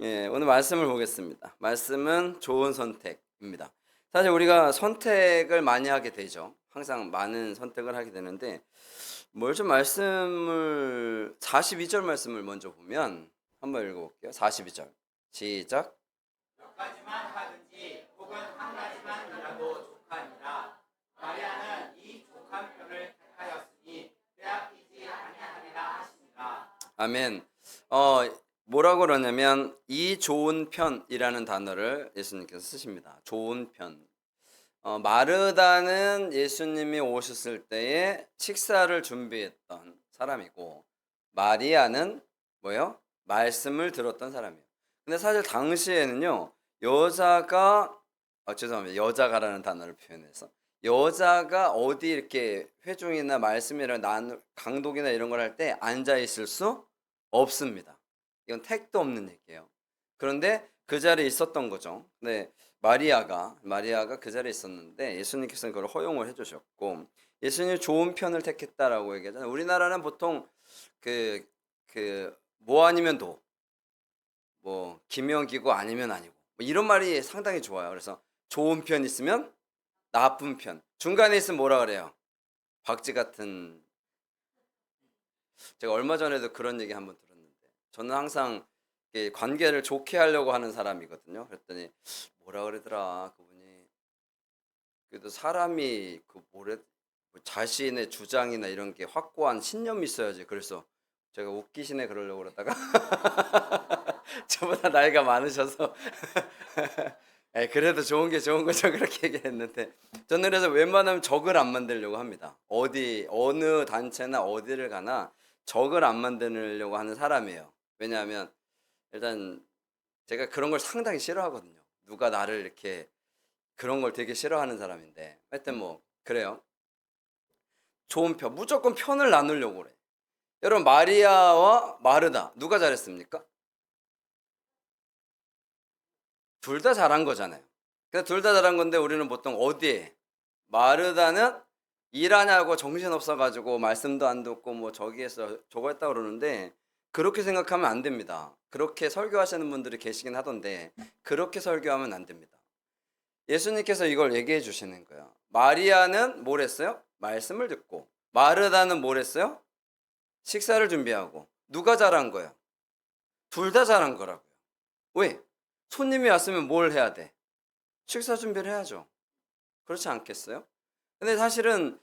예, 오늘 말씀을 보겠습니다. 말씀은 좋은 선택입니다. 사실 우리가 선택을 많이 하게 되죠. 항상 많은 선택을 하게 되는데 뭘 좀 말씀을 42절 말씀을 먼저 보면 한번 읽어볼게요. 42절 시작. 몇 가지만 하든지 혹은 한 가지만 이라도 족하니라. 마리아는 이 족한 편을 택하였으니 빼앗기지 아니하리라 하시니라. 아멘. 어, 뭐라고 그러냐면 이 좋은 편이라는 단어를 예수님께서 쓰십니다. 좋은 편. 마르다는 예수님이 오셨을 때에 식사를 준비했던 사람이고 마리아는 뭐예요? 말씀을 들었던 사람이에요. 근데 사실 당시에는요. 여자가 죄송합니다. 여자가라는 단어를 표현해서 여자가 어디 이렇게 회중이나 말씀이나 강독이나 이런 걸 할 때 앉아 있을 수 없습니다. 이건 택도 없는 얘기예요. 그런데 그 자리에 있었던 거죠. 네, 마리아가 그 자리에 있었는데 예수님께서는 그걸 허용을 해주셨고 예수님이 좋은 편을 택했다라고 얘기하잖아요. 우리나라는 보통 뭐 아니면 도, 뭐 기명기고 아니면 아니고 뭐 이런 말이 상당히 좋아요. 그래서 좋은 편 있으면 나쁜 편, 중간에 있으면 뭐라 그래요? 박쥐 같은. 제가 얼마 전에도 그런 얘기 한번 들었는데 저는 항상 관계를 좋게 하려고 하는 사람이거든요. 그랬더니 뭐라 그러더라 그분이. 그래도 사람이 뭐 자신의 주장이나 이런 게 확고한 신념이 있어야지. 그래서 제가 웃기시네 그러려고 그러다가 저보다 나이가 많으셔서 그래도 좋은 게 좋은 거죠 그렇게 얘기했는데 저는 그래서 웬만하면 적을 안 만들려고 합니다. 어느 단체나 어디를 가나 적을 안 만들려고 하는 사람이에요. 왜냐하면 일단 제가 그런 걸 상당히 싫어하거든요. 누가 나를 이렇게 그런 걸 되게 싫어하는 사람인데 하여튼 뭐 그래요. 좋은 편 무조건 편을 나누려고 그래. 여러분 마리아와 마르다 누가 잘했습니까? 둘 다 잘한 거잖아요. 둘 다 잘한 건데 우리는 보통 어디에 마르다는 일하냐고 정신없어가지고 말씀도 안 듣고 뭐 저기에서 저거 했다 그러는데 그렇게 생각하면 안 됩니다. 그렇게 설교하시는 분들이 계시긴 하던데 그렇게 설교하면 안 됩니다. 예수님께서 이걸 얘기해 주시는 거예요. 마리아는 뭘 했어요? 말씀을 듣고. 마르다는 뭘 했어요? 식사를 준비하고. 누가 잘한 거예요? 둘 다 잘한 거라고요. 왜? 손님이 왔으면 뭘 해야 돼? 식사 준비를 해야죠. 그렇지 않겠어요? 근데 사실은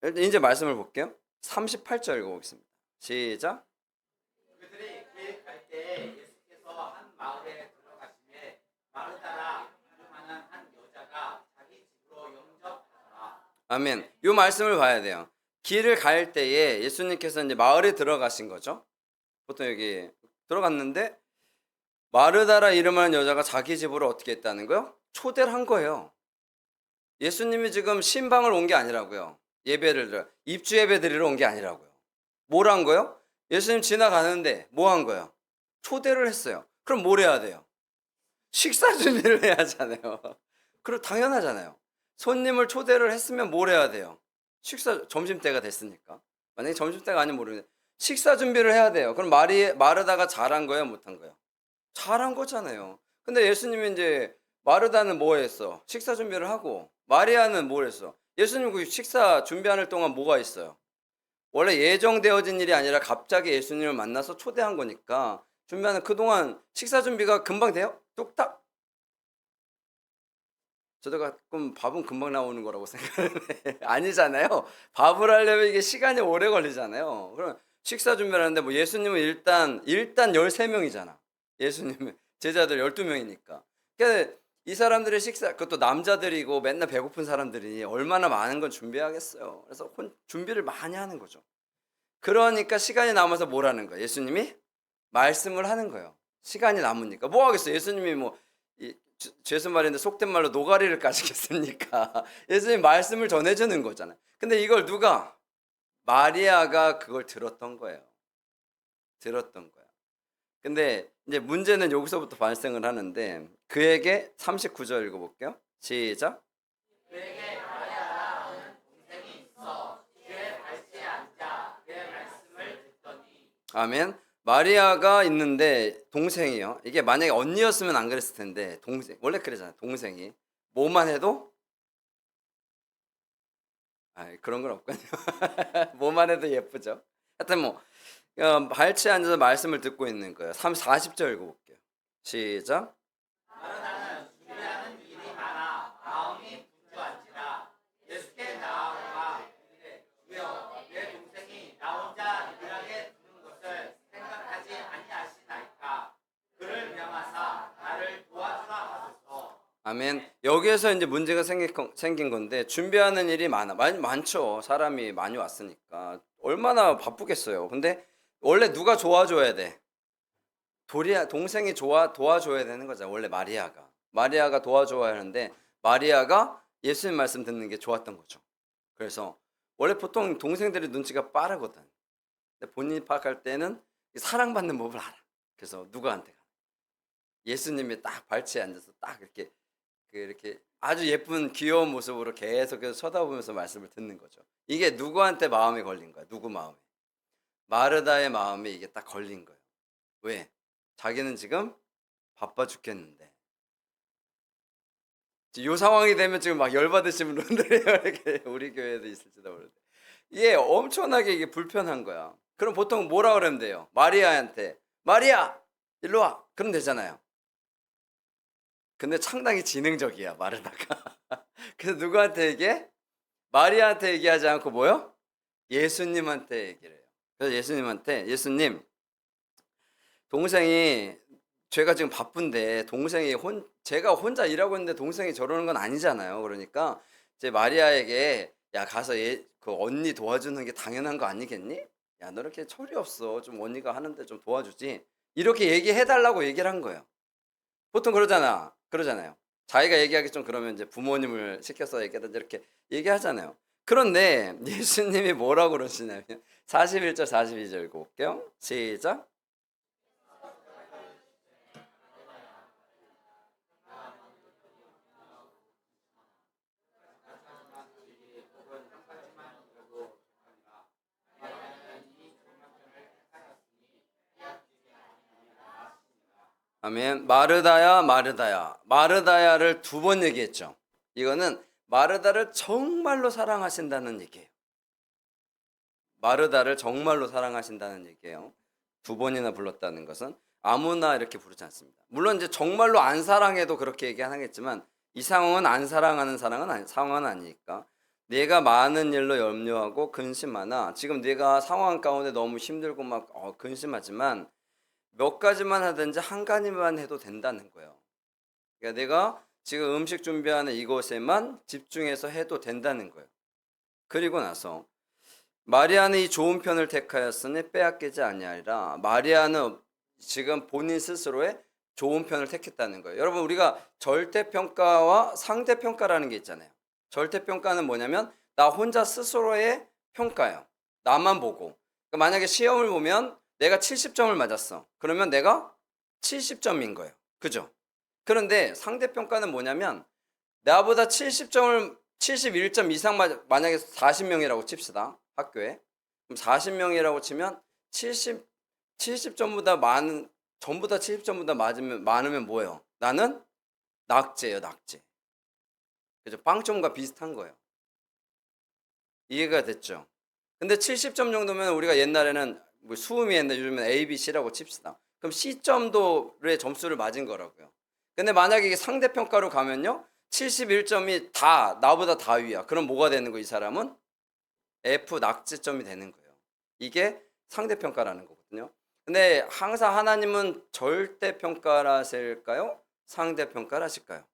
일단 이제 말씀을 볼게요. 38절 읽어보겠습니다. 시작. 그들이 길 갈 때에 예수께서 한 마을에 들어가시매 마르다라 이름하는 한 여자가 자기 집으로 영접하더라. 아멘. 이 말씀을 봐야 돼요. 길을 갈 때에 예수님께서 이제 마을에 들어가신 거죠. 보통 여기 들어갔는데 마르다라 이름하는 여자가 자기 집으로 어떻게 했다는 거요? 초대를 한 거예요. 예수님이 지금 신방을 온 게 아니라고요. 입주 예배 드리러 온 게 아니라고요. 뭘 한 거요? 예수님 지나가는데 뭐 한 거요? 초대를 했어요. 그럼 뭘 해야 돼요? 식사 준비를 해야 하잖아요. 그럼 당연하잖아요. 손님을 초대를 했으면 뭘 해야 돼요? 점심때가 됐으니까. 만약에 점심때가 아니면 모르겠는데 식사 준비를 해야 돼요. 그럼 마르다가 잘한 거예요, 못한 거예요? 잘한 거잖아요. 근데 예수님이 이제 마르다는 뭐 했어? 식사 준비를 하고 마리아는 뭘 했어? 예수님 그 식사 준비하는 동안 뭐가 있어요? 원래 예정되어진 일이 아니라 갑자기 예수님을 만나서 초대한 거니까 준비하는 그동안 식사 준비가 금방 돼요? 뚝딱? 저도 가끔 밥은 금방 나오는 거라고 생각하는데 아니잖아요. 밥을 하려면 이게 시간이 오래 걸리잖아요. 그럼 식사 준비를 하는데 뭐 예수님은 일단 13명이잖아. 예수님은 제자들 12명이니까. 그러니까 이 사람들의 식사, 그것도 남자들이고 맨날 배고픈 사람들이 얼마나 많은 건 준비하겠어요. 그래서 준비를 많이 하는 거죠. 그러니까 시간이 남아서 뭘 하는 거예요? 예수님이 말씀을 하는 거예요. 시간이 남으니까. 뭐 하겠어요? 예수님이 뭐, 죄송 말인데 속된 말로 노가리를 까시겠습니까? 예수님 말씀을 전해주는 거잖아요. 근데 이걸 누가? 마리아가 그걸 들었던 거예요. 들었던 거야. 근데 이제 문제는 여기서부터 발생을 하는데 그에게 39절 읽어볼게요. 시작. 그에게 마리아라 하는 동생이 있어 뒤에 밟지 앉아 그의 말씀을 듣더니. 아멘. 마리아가 있는데 동생이요. 이게 만약에 언니였으면 안 그랬을 텐데 동생 원래 그러잖아요. 동생이 뭐만 해도 그런 건 없거든요. 뭐만 해도 예쁘죠. 하여튼 뭐 발치에 앉아서 말씀을 듣고 있는 거예요. 40절 읽어볼게요. 시작. 마르다는 준비하는 일이 많아 마음이 분주한지라 예수께 나아가 이르되 주여 내 동생이 나 혼자 일하게 두는 것을 생각하지 아니하시나이까 그를 명하사 나를 도와주라 하소서. 아멘. 여기에서 이제 문제가 생긴 건데 준비하는 일이 많죠. 사람이 많이 왔으니까 얼마나 바쁘겠어요. 근데 원래 누가 도와줘야 돼? 동생이 도와줘야 되는 거죠. 원래 마리아가 도와줘야 하는데 마리아가 예수님 말씀 듣는 게 좋았던 거죠. 그래서 원래 보통 동생들의 눈치가 빠르거든. 근데 본인이 파악할 때는 사랑받는 법을 알아. 그래서 누구한테 가? 예수님이 딱 발치에 앉아서 딱 이렇게 아주 예쁜 귀여운 모습으로 계속해서 쳐다보면서 말씀을 듣는 거죠. 이게 누구한테 마음이 걸린 거야? 누구 마음에? 마르다의 마음에 이게 딱 걸린 거예요. 왜? 자기는 지금 바빠 죽겠는데. 이 상황이 되면 지금 막 열받으신 분들이 이렇게 우리 교회에도 있을지도 모르는데 이게 엄청나게 이게 불편한 거야. 그럼 보통 뭐라 그러면 돼요? 마리아한테 마리아 일로 와. 그럼 되잖아요. 근데 상당히 지능적이야 마르다가. 그래서 누구한테 얘기해? 마리아한테 얘기하지 않고 뭐요? 예수님한테 얘기를 해요. 그래서 예수님 동생이 제가 지금 바쁜데 제가 혼자 일하고 있는데 동생이 저러는 건 아니잖아요. 그러니까 이제 마리아에게 야 가서 그 언니 도와주는 게 당연한 거 아니겠니? 야 너 이렇게 철이 없어. 좀 언니가 하는데 좀 도와주지. 이렇게 얘기해 달라고 얘기를 한 거예요. 보통 그러잖아요. 자기가 얘기하기 좀 그러면 이제 부모님을 시켜서 얘기하든지 이렇게 얘기하잖아요. 그런데 예수님이 뭐라고 그러시냐면 41절 42절 읽어볼게요. 시작. 아멘. 마르다야를 두 번 얘기했죠. 이거는 마르다를 정말로 사랑하신다는 얘기예요. 마르다를 정말로 사랑하신다는 얘기예요. 두 번이나 불렀다는 것은 아무나 이렇게 부르지 않습니다. 물론 이제 정말로 안 사랑해도 그렇게 얘기하겠지만 이 상황은 안 사랑하는 상황은 아니니까 내가 많은 일로 염려하고 근심하나 지금 내가 상황 가운데 너무 힘들고 막 근심하지만 몇 가지만 하든지 한 가지만 해도 된다는 거예요. 그러니까 내가 지금 음식 준비하는 이곳에만 집중해서 해도 된다는 거예요. 그리고 나서 마리아는 이 좋은 편을 택하였으니 빼앗기지 아니하리라. 마리아는 지금 본인 스스로의 좋은 편을 택했다는 거예요. 여러분 우리가 절대평가와 상대평가라는 게 있잖아요. 절대평가는 뭐냐면 나 혼자 스스로의 평가예요. 나만 보고. 그러니까 만약에 시험을 보면 내가 70점을 맞았어. 그러면 내가 70점인 거예요. 그죠? 그런데 상대평가는 뭐냐면 나보다 71점 이상 만약에 40명이라고 칩시다. 학교에. 그럼 40명이라고 치면 70점보다 전부 다 70점보다 많으면 뭐예요? 나는 낙제예요, 낙제. 그죠? 빵점과 비슷한 거예요. 이해가 됐죠? 근데 70점 정도면 우리가 옛날에는 뭐 수음이 했는데 요즘엔 A, B, C라고 칩시다. 그럼 C점도의 점수를 맞은 거라고요. 근데 만약에 이게 상대평가로 가면요. 71점이 나보다 다 위야. 그럼 뭐가 되는 거야, 이 사람은? F 낙제점이 되는 거예요. 이게 상대평가라는 거거든요. 근데 항상 하나님은 절대평가를 하실까요? 상대평가를 하실까요?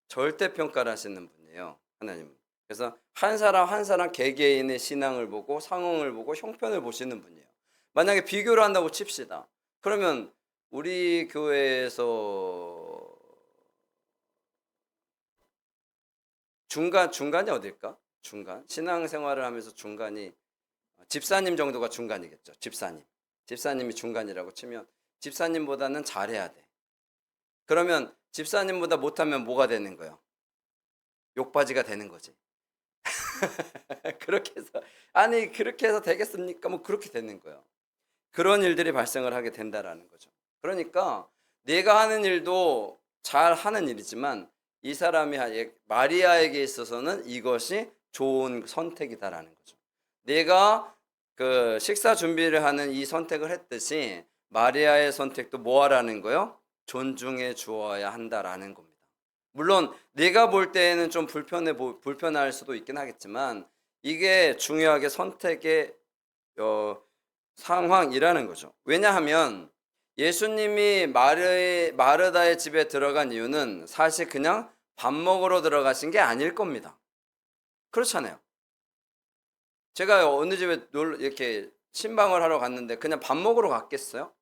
절대평가를 하시는 분이에요. 하나님은. 그래서 한 사람 한 사람 개개인의 신앙을 보고 상황을 보고 형편을 보시는 분이에요. 만약에 비교를 한다고 칩시다. 그러면 우리 교회에서 중간이 어딜까? 중간. 신앙생활을 하면서 중간이 집사님 정도가 중간이겠죠. 집사님이 중간이라고 치면 집사님보다는 잘해야 돼. 그러면 집사님보다 못하면 뭐가 되는 거예요? 욕바지가 되는 거지. 그렇게 해서 아니 그렇게 해서 되겠습니까? 뭐 그렇게 되는 거예요. 그런 일들이 발생을 하게 된다라는 거죠. 그러니까 내가 하는 일도 잘 하는 일이지만 이 사람이 마리아에게 있어서는 이것이 좋은 선택이다라는 거죠. 내가 그 식사 준비를 하는 이 선택을 했듯이 마리아의 선택도 뭐 하라는 거요? 존중해 주어야 한다라는 겁니다. 물론 내가 볼 때에는 좀 불편할 수도 있긴 하겠지만 이게 중요하게 선택의 상황이라는 거죠. 왜냐하면 예수님이 마르다의 집에 들어간 이유는 사실 그냥 밥 먹으러 들어가신 게 아닐 겁니다. 그렇잖아요. 제가 어느 집에 이렇게 신방을 하러 갔는데 그냥 밥 먹으러 갔겠어요?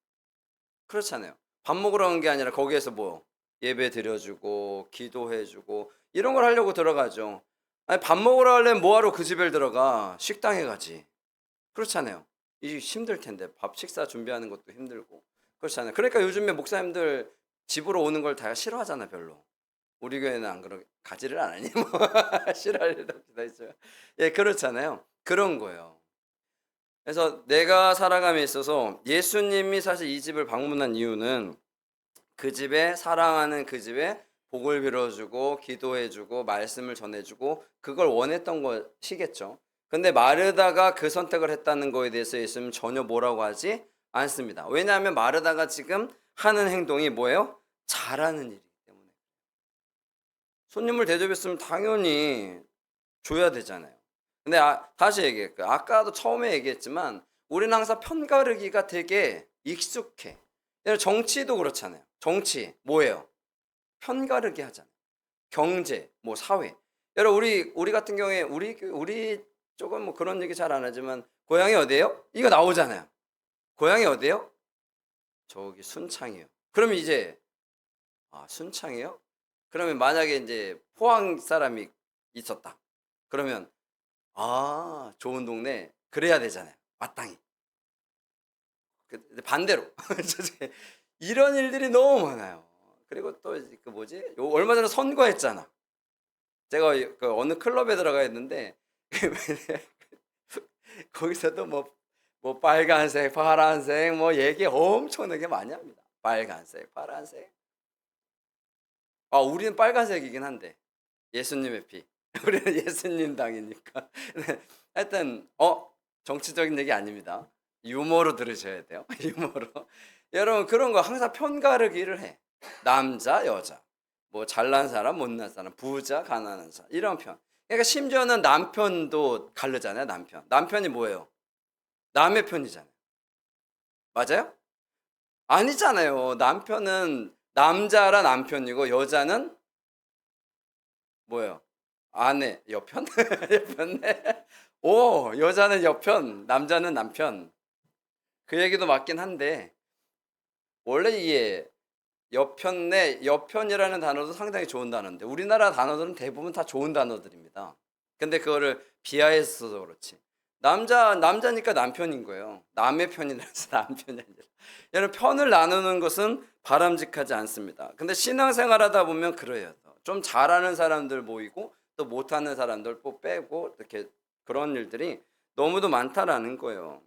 그렇잖아요. 밥 먹으러 간 게 아니라 거기에서 뭐 예배 드려주고 기도해주고 이런 걸 하려고 들어가죠. 아니 밥 먹으러 가려면 뭐하러 그 집에 들어가? 식당에 가지. 그렇잖아요. 이 힘들 텐데 밥 식사 준비하는 것도 힘들고 그렇잖아요. 그러니까 요즘에 목사님들 집으로 오는 걸 다 싫어하잖아 별로. 우리 교회는 안 그러 가지를 않으니 뭐 싫어할 일도 없다 있어요. 예 그렇잖아요. 그런 거예요. 그래서 내가 살아감에 있어서 예수님이 사실 이 집을 방문한 이유는 그 집에 사랑하는 그 집에 복을 빌어주고 기도해주고 말씀을 전해주고 그걸 원했던 것이겠죠. 근데 마르다가 그 선택을 했다는 거에 대해서 예수님은 전혀 뭐라고 하지 않습니다. 왜냐하면 마르다가 지금 하는 행동이 뭐예요? 잘하는 일이기 때문에. 손님을 대접했으면 당연히 줘야 되잖아요. 근데 다시 얘기할게요. 아까도 처음에 얘기했지만 우리는 항상 편가르기가 되게 익숙해. 정치도 그렇잖아요. 정치 뭐예요? 편가르기 하잖아요. 경제, 뭐 사회. 여러분 우리 같은 경우에 우리 쪽은 뭐 그런 얘기 잘 안 하지만 고향이 어디예요? 이거 나오잖아요. 고향이 어디예요? 저기 순창이요. 그러면 이제 순창이요? 그러면 만약에 이제 포항 사람이 있었다. 그러면 좋은 동네 그래야 되잖아요. 마땅히. 반대로 이런 일들이 너무 많아요. 그리고 또 그 뭐지? 얼마 전에 선거했잖아. 제가 그 어느 클럽에 들어가 있는데 거기서도 뭐 빨간색, 파란색 뭐 얘기 엄청나게 많이 합니다. 빨간색, 파란색. 우리는 빨간색이긴 한데 예수님의 피. 우리는 예수님 당이니까. 하여튼 정치적인 얘기 아닙니다. 유머로 들으셔야 돼요. 유머로. 여러분 그런 거 항상 편가르기를 해. 남자, 여자. 뭐 잘난 사람, 못난 사람, 부자, 가난한 사람 이런 편. 그러니까 심지어는 남편도 가르잖아요. 남편이 뭐예요? 남의 편이잖아요. 맞아요? 아니잖아요. 남편은 남자라 남편이고 여자는 뭐예요? 아내, 여편? 여편네. 오, 여자는 여편, 남자는 남편. 그 얘기도 맞긴 한데 원래 이게 여편이라는 단어도 상당히 좋은 단어인데 우리나라 단어들은 대부분 다 좋은 단어들입니다. 근데 그거를 비하해서 그렇지. 남자니까 남편인 거예요. 남의 편이라서 남편이 아니라. 여러분 편을 나누는 것은 바람직하지 않습니다. 근데 신앙생활하다 보면 그래요. 좀 잘하는 사람들 모이고 또 못하는 사람들 또 빼고 이렇게 그런 일들이 너무도 많다라는 거예요.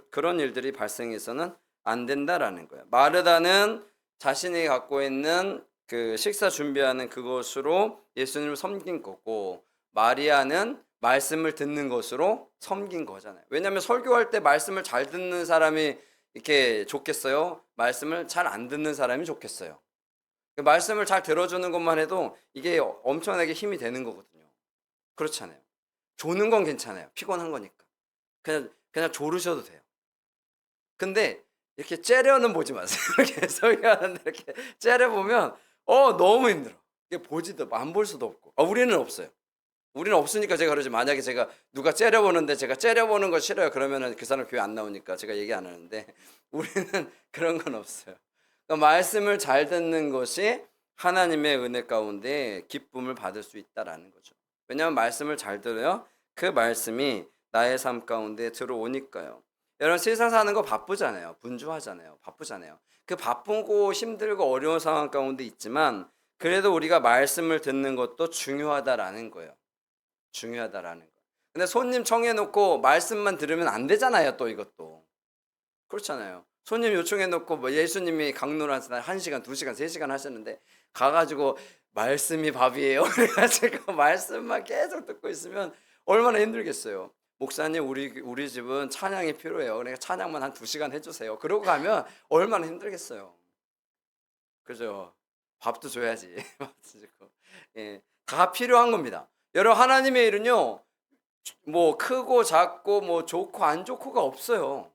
그런 일들이 발생해서는 안 된다라는 거예요. 마르다는 자신이 갖고 있는 그 식사 준비하는 그것으로 예수님을 섬긴 거고 마리아는 말씀을 듣는 것으로 섬긴 거잖아요. 왜냐하면 설교할 때 말씀을 잘 듣는 사람이 이렇게 좋겠어요? 말씀을 잘 안 듣는 사람이 좋겠어요? 말씀을 잘 들어주는 것만 해도 이게 엄청나게 힘이 되는 거거든요. 그렇잖아요. 조는 건 괜찮아요. 피곤한 거니까. 그냥 조르셔도 돼요. 근데 이렇게 째려는 보지 마세요. 이렇게 설교하는데 이렇게 째려보면 너무 힘들어. 이게 보지도 안 볼 수도 없고. 우리는 없어요. 우리는 없으니까 제가 그러지. 만약에 제가 누가 째려보는데 제가 째려보는 거 싫어요. 그러면은 그 사람 교회 안 나오니까 제가 얘기 안 하는데 우리는 그런 건 없어요. 그러니까 말씀을 잘 듣는 것이 하나님의 은혜 가운데 기쁨을 받을 수 있다라는 거죠. 왜냐하면 말씀을 잘 들어요. 그 말씀이 나의 삶 가운데 들어오니까요. 여러분 세상 사는 거 바쁘잖아요. 분주하잖아요. 바쁘잖아요. 그 바쁘고 힘들고 어려운 상황 가운데 있지만 그래도 우리가 말씀을 듣는 것도 중요하다라는 거예요. 중요하다라는 거. 근데 손님 청해놓고 말씀만 들으면 안 되잖아요. 또 이것도 그렇잖아요. 손님 요청해놓고 뭐 예수님이 강론을 한 1시간, 2시간, 3시간 하셨는데 가가지고 말씀이 밥이에요. 그래가지고 말씀만 계속 듣고 있으면 얼마나 힘들겠어요. 목사님 우리 집은 찬양이 필요해요. 그러니까 찬양만 한 2시간 해주세요. 그러고 가면 얼마나 힘들겠어요. 그죠? 밥도 줘야지. 밥도 주고. 예, 다 필요한 겁니다. 여러분 하나님의 일은요 뭐 크고 작고 뭐 좋고 안 좋고가 없어요.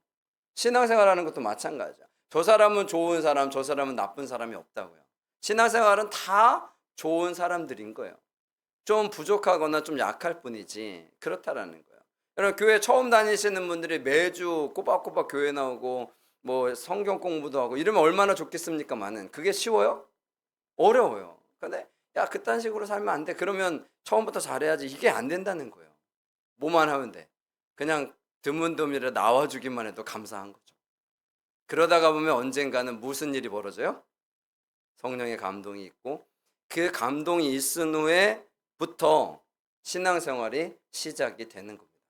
신앙생활하는 것도 마찬가지야. 저 사람은 좋은 사람, 저 사람은 나쁜 사람이 없다고요. 신앙생활은 다 좋은 사람들인 거예요. 좀 부족하거나 좀 약할 뿐이지 그렇다라는 거예요. 여러분 교회 처음 다니시는 분들이 매주 꼬박꼬박 교회 나오고 뭐 성경 공부도 하고 이러면 얼마나 좋겠습니까만은 그게 쉬워요? 어려워요. 근데 야 그딴 식으로 살면 안 돼. 그러면 처음부터 잘해야지. 이게 안 된다는 거예요. 뭐만 하면 돼. 그냥 드문드문이라 나와주기만 해도 감사한 거죠. 그러다가 보면 언젠가는 무슨 일이 벌어져요? 성령의 감동이 있고 그 감동이 있은 후에부터 신앙생활이 시작이 되는 겁니다.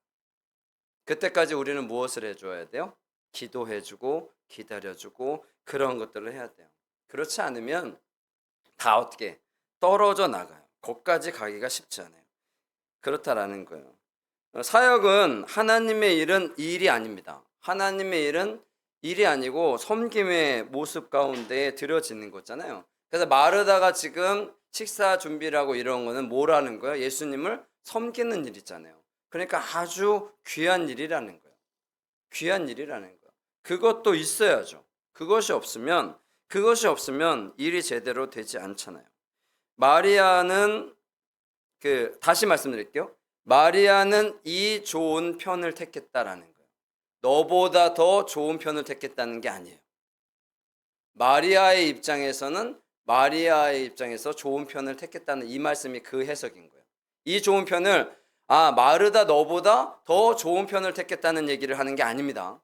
그때까지 우리는 무엇을 해줘야 돼요? 기도해주고 기다려주고 그런 것들을 해야 돼요. 그렇지 않으면 다 어떻게 떨어져 나가요. 거기까지 가기가 쉽지 않아요. 그렇다라는 거예요. 사역은 하나님의 일은 일이 아닙니다. 하나님의 일은 일이 아니고 섬김의 모습 가운데 들여지는 거잖아요. 그래서 마르다가 지금 식사 준비를 하고 이런 거는 뭐라는 거예요? 예수님을 섬기는 일이잖아요. 그러니까 아주 귀한 일이라는 거예요. 귀한 일이라는 거예요. 그것도 있어야죠. 그것이 없으면 일이 제대로 되지 않잖아요. 마리아는 다시 말씀드릴게요. 마리아는 이 좋은 편을 택했다라는 거예요. 너보다 더 좋은 편을 택했다는 게 아니에요. 마리아의 입장에서 좋은 편을 택했다는 이 말씀이 그 해석인 거예요. 이 좋은 편을 마르다 너보다 더 좋은 편을 택했다는 얘기를 하는 게 아닙니다.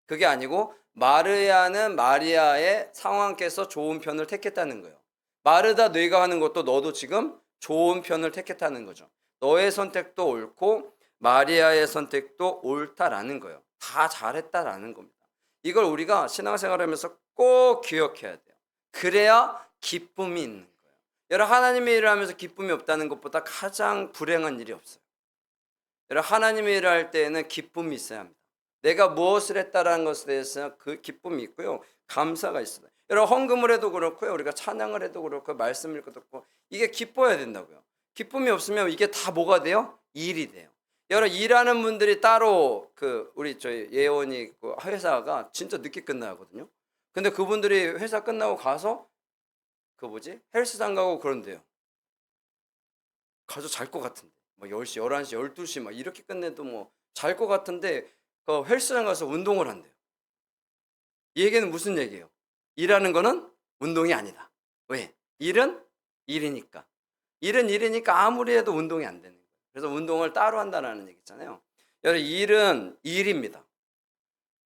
그게 아니고 마리아는 마리아의 상황께서 좋은 편을 택했다는 거예요. 마르다 네가 하는 것도 너도 지금 좋은 편을 택했다는 거죠. 너의 선택도 옳고 마리아의 선택도 옳다라는 거예요. 다 잘했다라는 겁니다. 이걸 우리가 신앙생활하면서 꼭 기억해야 돼요. 그래야 기쁨이 있는 거예요. 여러분 하나님의 일을 하면서 기쁨이 없다는 것보다 가장 불행한 일이 없어요. 여러분 하나님의 일을 할 때에는 기쁨이 있어야 합니다. 내가 무엇을 했다라는 것에 대해서 그 기쁨이 있고요. 감사가 있어요. 여러분 헌금을 해도 그렇고요. 우리가 찬양을 해도 그렇고 말씀 읽고 듣고 이게 기뻐야 된다고요. 기쁨이 없으면 이게 다 뭐가 돼요? 일이 돼요. 여러분 일하는 분들이 따로 우리 저희 예원이 회사가 진짜 늦게 끝나거든요. 근데 그분들이 회사 끝나고 가서 헬스장 가고 그런데요. 가서 잘 것 같은데 뭐 10시, 11시, 12시 막 이렇게 끝내도 뭐 잘 것 같은데 그 헬스장 가서 운동을 한대요. 이 얘기는 무슨 얘기예요? 일하는 거는 운동이 아니다. 왜? 일은 일이니까. 일은 일이니까 아무리 해도 운동이 안 되는 거예요. 그래서 운동을 따로 한다는 얘기 있잖아요. 여러분 일은 일입니다.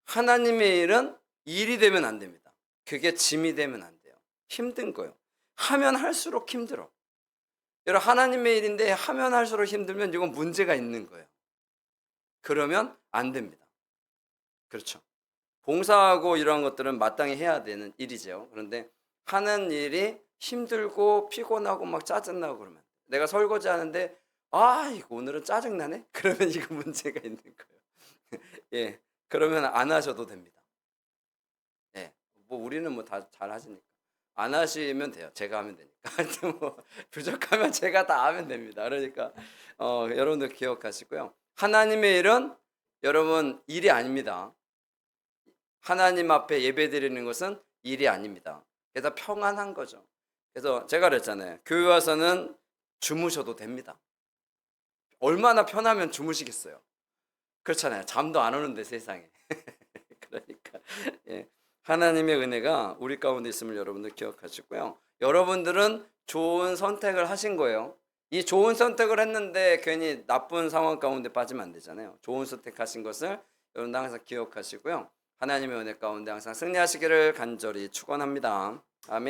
하나님의 일은 일이 되면 안 됩니다. 그게 짐이 되면 안 돼요. 힘든 거예요. 하면 할수록 힘들어. 여러분 하나님의 일인데 하면 할수록 힘들면 이건 문제가 있는 거예요. 그러면 안 됩니다. 그렇죠. 봉사하고 이런 것들은 마땅히 해야 되는 일이죠. 그런데 하는 일이 힘들고 피곤하고 막 짜증나고 그러면 내가 설거지 하는데 이거 오늘은 짜증나네? 그러면 이거 문제가 있는 거예요. 예, 그러면 안 하셔도 됩니다. 예, 뭐 우리는 뭐 다 잘 하시니까 안 하시면 돼요. 제가 하면 되니까. 하여튼 뭐 부족하면 제가 다 하면 됩니다. 그러니까 여러분들 기억하시고요. 하나님의 일은 여러분 일이 아닙니다. 하나님 앞에 예배 드리는 것은 일이 아닙니다. 그래서 평안한 거죠. 그래서 제가 그랬잖아요. 교회 와서는 주무셔도 됩니다. 얼마나 편하면 주무시겠어요. 그렇잖아요. 잠도 안 오는데 세상에. 그러니까 하나님의 은혜가 우리 가운데 있음을 여러분들 기억하시고요. 여러분들은 좋은 선택을 하신 거예요. 이 좋은 선택을 했는데 괜히 나쁜 상황 가운데 빠지면 안 되잖아요. 좋은 선택하신 것을 여러분들 항상 기억하시고요. 하나님의 은혜 가운데 항상 승리하시기를 간절히 축원합니다. 아멘.